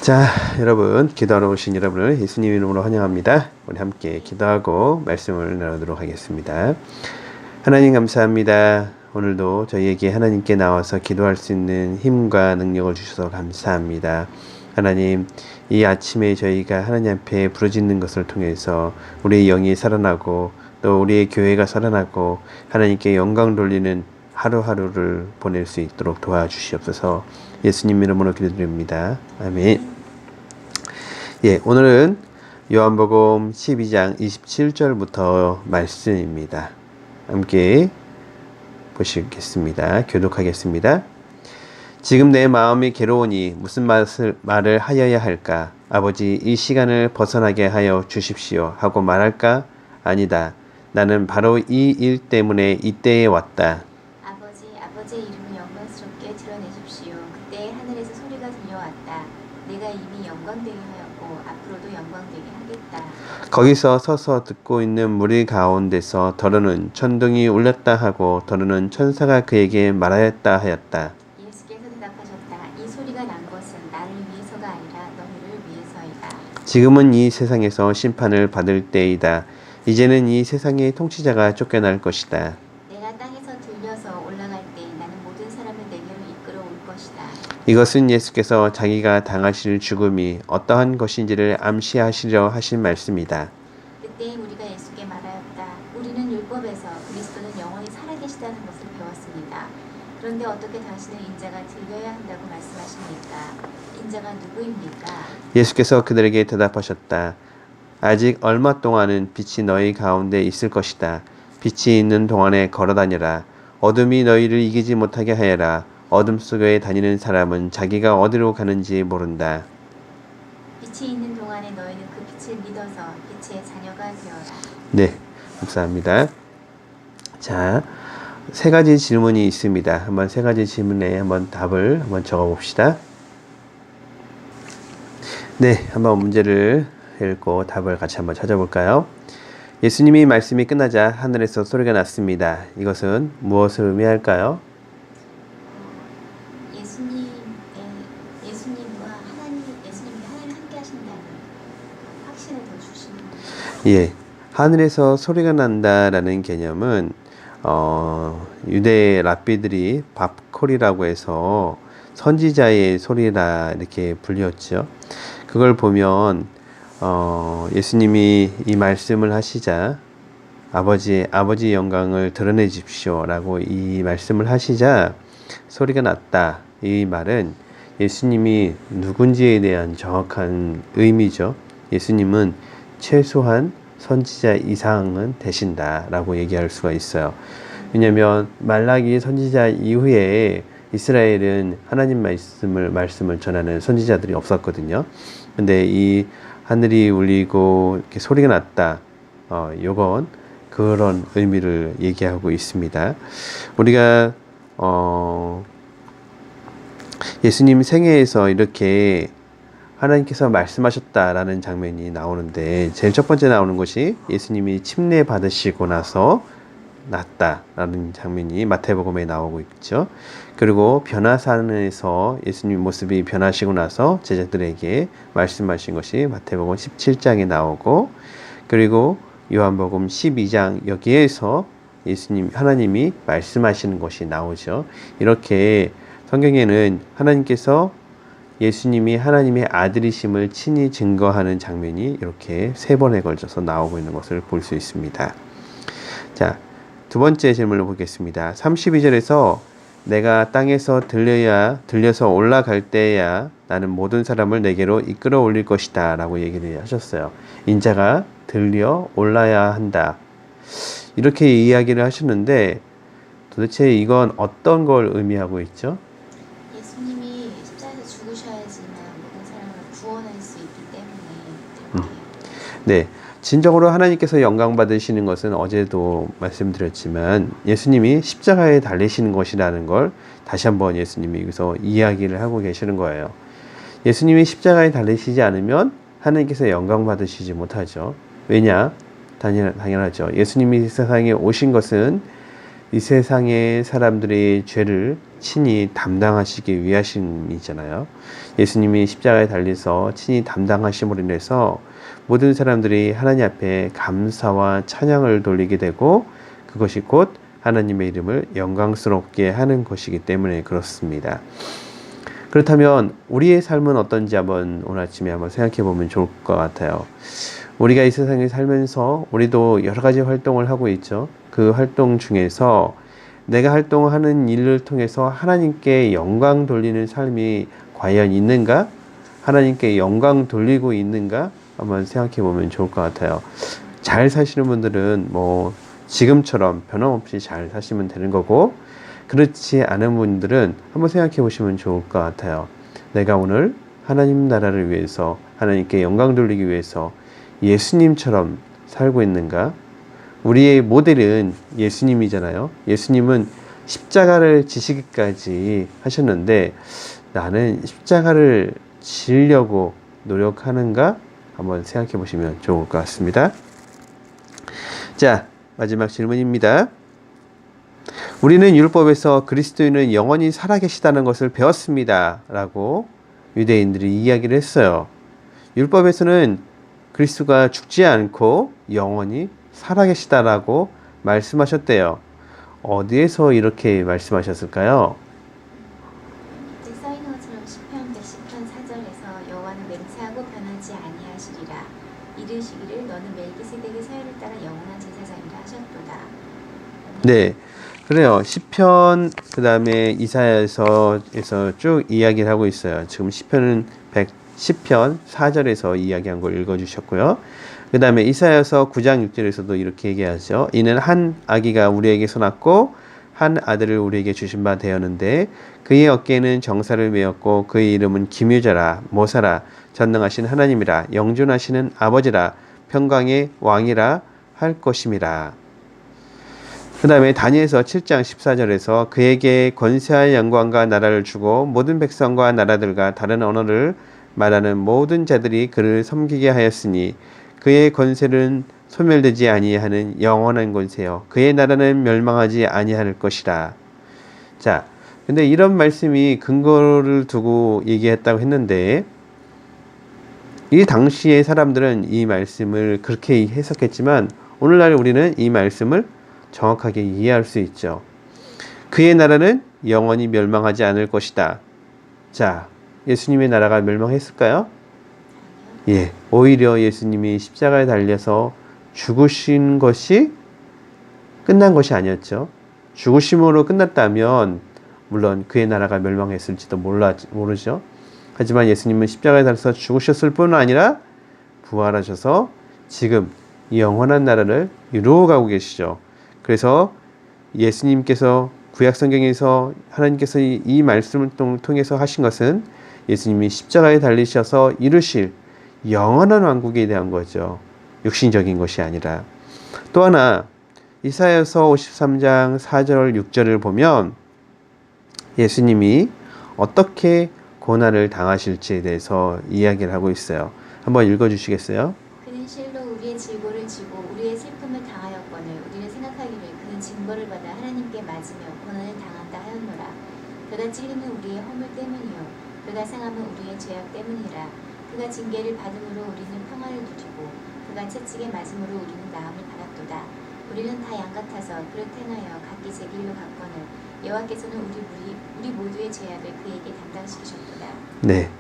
자, 여러분, 기도하러 오신 여러분을 예수님 이름으로 환영합니다. 우리 함께 기도하고 말씀을 나누도록 하겠습니다. 하나님 감사합니다. 오늘도 저희에게 하나님께 나와서 기도할 수 있는 힘과 능력을 주셔서 감사합니다. 하나님, 이 아침에 저희가 하나님 앞에 부르짖는 것을 통해서 우리의 영이 살아나고 또 우리의 교회가 살아나고 하나님께 영광 돌리는 하루하루를 보낼 수 있도록 도와주시옵소서. 예수님 이름으로 기도드립니다. 아멘. 예, 오늘은 요한복음 12장 27절부터 말씀입니다. 함께 보시겠습니다. 교독하겠습니다. 지금 내 마음이 괴로우니 무슨 말을 하여야 할까? 아버지, 이 시간을 벗어나게 하여 주십시오 하고 말할까? 아니다. 나는 바로 이 일 때문에 이때에 왔다. 아버지의 이름을 영광스럽게 드러내십시오. 그때 하늘에서 소리가 들려왔다. 내가 이미 영광되게 하였고 앞으로도 영광되게 하겠다. 거기서 서서 듣고 있는 무리 가운데서 더러는 천둥이 울렸다 하고 더러는 천사가 그에게 말하였다 하였다. 예수께서 대답하셨다. 이 소리가 난 것은 나를 위해서가 아니라 너희를 위해서이다. 지금은 이 세상에서 심판을 받을 때이다. 이제는 이 세상의 통치자가 쫓겨날 것이다. 내가 땅에서 들려서 올라갈 때 나는 모든 사람을 내게로 이끌어 올 것이다. 이것은 예수께서 자기가 당하실 죽음이 어떠한 것인지를 암시하시려 하신 말씀이다. 그때 우리가 예수께 말하였다. 우리는 율법에서 그리스도는 영원히 살아계시다는 것을 배웠습니다. 그런데 어떻게 당신은 인자가 들려야 한다고 말씀하십니까? 인자가 누구입니까? 예수께서 그들에게 대답하셨다. 아직 얼마 동안은 빛이 너희 가운데 있을 것이다. 빛이 있는 동안에 걸어다녀라. 어둠이 너희를 이기지 못하게 하여라. 어둠 속에 다니는 사람은 자기가 어디로 가는지 모른다. 빛이 있는 동안에 너희는 그 빛을 믿어서 빛의 자녀가 되어라. 네, 감사합니다. 자, 세 가지 질문이 있습니다. 한번 세 가지 질문에 한번 답을 한번 적어봅시다. 네, 한번 문제를 읽고 답을 같이 한번 찾아볼까요? 예수님이 말씀이 끝나자 하늘에서 소리가 났습니다. 이것은 무엇을 의미할까요? 예수님과 예수님이 하나님 함께 하신다는 확신을 더 주시는 거죠. 예, 하늘에서 소리가 난다라는 개념은 유대 랍비들이 밥콜이라고 해서 선지자의 소리라 이렇게 불렸죠. 그걸 보면 예수님이 이 말씀을 하시자 아버지 영광을 드러내 주십시오 라고 이 말씀을 하시자 소리가 났다. 이 말은 예수님이 누군지에 대한 정확한 의미죠. 예수님은 최소한 선지자 이상은 되신다 라고 얘기할 수가 있어요. 왜냐하면 말라기 선지자 이후에 이스라엘은 하나님 말씀을 전하는 선지자들이 없었거든요. 근데 이 하늘이 울리고 이렇게 소리가 났다. 요건 그런 의미를 얘기하고 있습니다. 우리가 예수님 생애에서 이렇게 하나님께서 말씀하셨다라는 장면이 나오는데 제일 첫 번째 나오는 것이 예수님이 침례 받으시고 나서 났다라는 장면이 마태복음에 나오고 있죠. 그리고 변화산에서 예수님 모습이 변하시고 나서 제자들에게 말씀하신 것이 마태복음 17장에 나오고, 그리고 요한복음 12장 여기에서 하나님이 말씀하시는 것이 나오죠. 이렇게 성경에는 하나님께서 예수님이 하나님의 아들이심을 친히 증거하는 장면이 이렇게 3번에 걸쳐서 나오고 있는 것을 볼 수 있습니다. 자, 두 번째 질문을 보겠습니다. 32절에서 내가 땅에서 들려서 올라갈 때야 나는 모든 사람을 내게로 이끌어 올릴 것이다 라고 얘기를 하셨어요. 인자가 들려 올라야 한다. 이렇게 이야기를 하셨는데 도대체 이건 어떤 걸 의미하고 있죠? 예수님이 십자가에서 죽으셔야지만 모든 사람을 구원할 수 있기 때문에 네, 진정으로 하나님께서 영광 받으시는 것은 어제도 말씀드렸지만 예수님이 십자가에 달리시는 것이라는 걸 다시 한번 예수님이 여기서 이야기를 하고 계시는 거예요. 예수님이 십자가에 달리시지 않으면 하나님께서 영광 받으시지 못하죠. 왜냐? 당연하죠. 예수님이 세상에 오신 것은 이 세상의 사람들의 죄를 친히 담당하시기 위하심이잖아요. 예수님이 십자가에 달려서 친히 담당하심으로 인해서 모든 사람들이 하나님 앞에 감사와 찬양을 돌리게 되고 그것이 곧 하나님의 이름을 영광스럽게 하는 것이기 때문에 그렇습니다. 그렇다면 우리의 삶은 어떤지 한번 오늘 아침에 한번 생각해 보면 좋을 것 같아요. 우리가 이 세상에 살면서 우리도 여러 가지 활동을 하고 있죠. 그 활동 중에서 내가 활동하는 일을 통해서 하나님께 영광 돌리는 삶이 과연 있는가? 하나님께 영광 돌리고 있는가? 한번 생각해 보면 좋을 것 같아요. 잘 사시는 분들은 뭐 지금처럼 변함없이 잘 사시면 되는 거고, 그렇지 않은 분들은 한번 생각해 보시면 좋을 것 같아요. 내가 오늘 하나님 나라를 위해서, 하나님께 영광 돌리기 위해서 예수님처럼 살고 있는가? 우리의 모델은 예수님이잖아요. 예수님은 십자가를 지시기까지 하셨는데 나는 십자가를 지려고 노력하는가? 한번 생각해 보시면 좋을 것 같습니다. 자, 마지막 질문입니다. 우리는 율법에서 그리스도인은 영원히 살아계시다는 것을 배웠습니다. 라고 유대인들이 이야기를 했어요. 율법에서는 그리스도가 죽지 않고 영원히 살아계시다라고 말씀하셨대요. 어디에서 이렇게 말씀하셨을까요? 써 있는 것처럼 시편 110편 4절에서 여호와는 맹세하고 변하지 아니하시리라. 이르시기를 너는 멜기세덱의 사유를 따라 영원한 제사장이라 하셨도다. 네, 그래요. 시편 그 다음에 이사야에서 쭉 이야기를 하고 있어요. 지금 시편은 110편 4절에서 이야기한 걸 읽어주셨고요. 그 다음에 이사야서 9장 6절에서도 이렇게 얘기하죠. 이는 한 아기가 우리에게서 낳고 한 아들을 우리에게 주신 바 되었는데 그의 어깨에는 정사를 메었고 그의 이름은 기묘자라 모사라 전능하신 하나님이라 영존하시는 아버지라 평강의 왕이라 할 것임이라. 그 다음에 다니엘서 7장 14절에서 그에게 권세할 영광과 나라를 주고 모든 백성과 나라들과 다른 언어를 말하는 모든 자들이 그를 섬기게 하였으니 그의 권세는 소멸되지 아니하는 영원한 권세요 그의 나라는 멸망하지 아니할 것이라. 자, 근데 이런 말씀이 근거를 두고 얘기했다고 했는데 이 당시의 사람들은 이 말씀을 그렇게 해석했지만 오늘날 우리는 이 말씀을 정확하게 이해할 수 있죠. 그의 나라는 영원히 멸망하지 않을 것이다. 자, 예수님의 나라가 멸망했을까요? 예, 오히려 예수님이 십자가에 달려서 죽으신 것이 끝난 것이 아니었죠. 죽으심으로 끝났다면 물론 그의 나라가 멸망했을지도 모르죠. 하지만 예수님은 십자가에 달려서 죽으셨을 뿐 아니라 부활하셔서 지금 영원한 나라를 이루어가고 계시죠. 그래서 예수님께서 구약성경에서 하나님께서 이 말씀을 통해서 하신 것은 예수님이 십자가에 달리셔서 이루실 영원한 왕국에 대한 거죠. 육신적인 것이 아니라. 또 하나 이사야서 53장 4절 6절을 보면 예수님이 어떻게 고난을 당하실지에 대해서 이야기를 하고 있어요. 한번 읽어주시겠어요? 그는 실로 우리의 질고를 지고 우리의 슬픔을 당하였거늘 우리는 생각하기를 그는 징벌을 받아 하나님께 맞으며 고난을 당한다 하였노라. 그가 찔림은 우리의 허물 때문이요 그가 상함은 우리의 죄악 때문이라. 그가 징계를 받음으로 우리는 평화를 누리고 그가 채찍에 맞음으로 우리는 나음을 받았도다. 우리는 다 양 같아서 그릇 행하여 각기 제 길로 갔거늘 여호와께서는 우리 모두의 죄악을 그에게 담당시키셨도다. 네.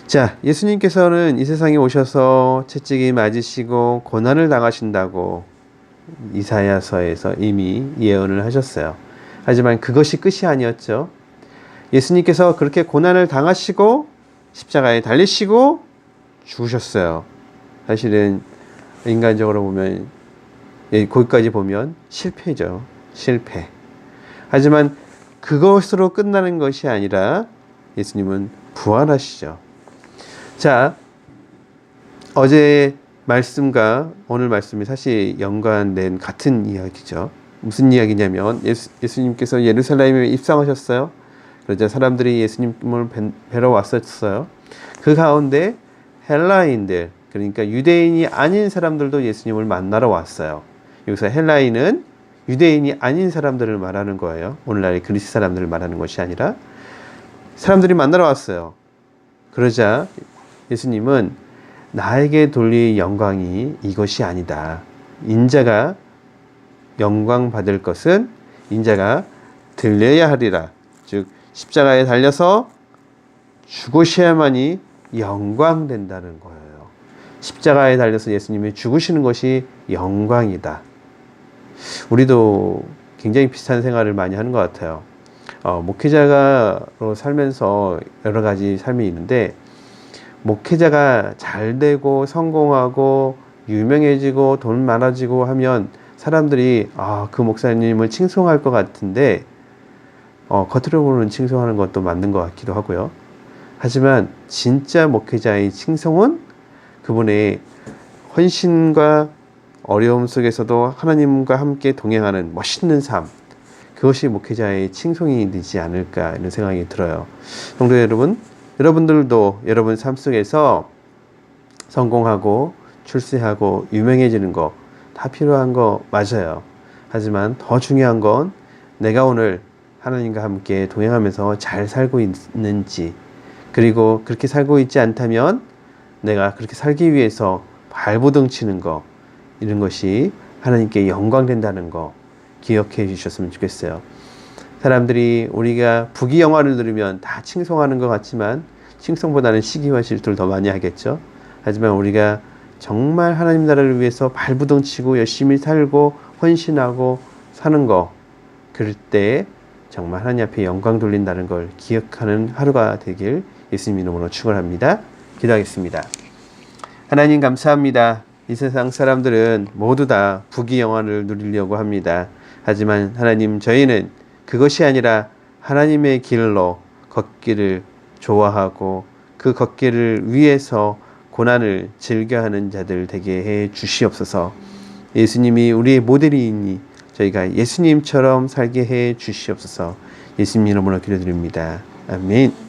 자, 예수님께서는 이 세상에 오셔서 채찍이 맞으시고 고난을 당하신다고 이사야서에서 이미 예언을 하셨어요. 하지만 그것이 끝이 아니었죠. 예수님께서 그렇게 고난을 당하시고 십자가에 달리시고 죽으셨어요. 사실은 인간적으로 보면 거기까지 보면 실패죠. 실패. 하지만 그것으로 끝나는 것이 아니라 예수님은 부활하시죠. 자, 어제의 말씀과 오늘 말씀이 사실 연관된 같은 이야기죠. 무슨 이야기냐면 예수님께서 예루살렘에 입성하셨어요. 그러자 사람들이 예수님을 뵈러 왔었어요. 그 가운데 헬라인들, 그러니까 유대인이 아닌 사람들도 예수님을 만나러 왔어요. 여기서 헬라인은 유대인이 아닌 사람들을 말하는 거예요. 오늘날의 그리스 사람들을 말하는 것이 아니라 사람들이 만나러 왔어요. 그러자 예수님은 나에게 돌릴 영광이 이것이 아니다. 인자가 영광 받을 것은 인자가 들려야 하리라. 즉 십자가에 달려서 죽으셔야만이 영광된다는 거예요. 십자가에 달려서 예수님이 죽으시는 것이 영광이다. 우리도 굉장히 비슷한 생활을 많이 하는 것 같아요. 목회자로 살면서 여러 가지 삶이 있는데 목회자가 잘 되고 성공하고 유명해지고 돈 많아지고 하면 사람들이 그 목사님을 칭송할 것 같은데 겉으로 보는 칭송하는 것도 맞는 것 같기도 하고요. 하지만 진짜 목회자의 칭송은 그분의 헌신과 어려움 속에서도 하나님과 함께 동행하는 멋있는 삶, 그것이 목회자의 칭송이 되지 않을까 이런 생각이 들어요. 성도 여러분, 여러분들도 여러분 삶 속에서 성공하고 출세하고 유명해지는 거 다 필요한 거 맞아요. 하지만 더 중요한 건 내가 오늘 하나님과 함께 동행하면서 잘 살고 있는지, 그리고 그렇게 살고 있지 않다면 내가 그렇게 살기 위해서 발버둥 치는 거, 이런 것이 하나님께 영광된다는 거 기억해 주셨으면 좋겠어요. 사람들이 우리가 부귀영화를 누리면 다 칭송하는 것 같지만 칭송보다는 시기와 질투를 더 많이 하겠죠. 하지만 우리가 정말 하나님 나라를 위해서 발버둥 치고 열심히 살고 헌신하고 사는 거, 그럴 때 정말 하나님 앞에 영광 돌린다는 걸 기억하는 하루가 되길 예수님 이름으로 축원합니다. 기도하겠습니다. 하나님 감사합니다. 이 세상 사람들은 모두 다 부귀영화를 누리려고 합니다. 하지만 하나님, 저희는 그것이 아니라 하나님의 길로 걷기를 좋아하고 그 걷기를 위해서 고난을 즐겨하는 자들 되게 해 주시옵소서. 예수님이 우리의 모델이니 저희가 예수님처럼 살게 해 주시옵소서. 예수님 이름으로 기도드립니다. 아멘.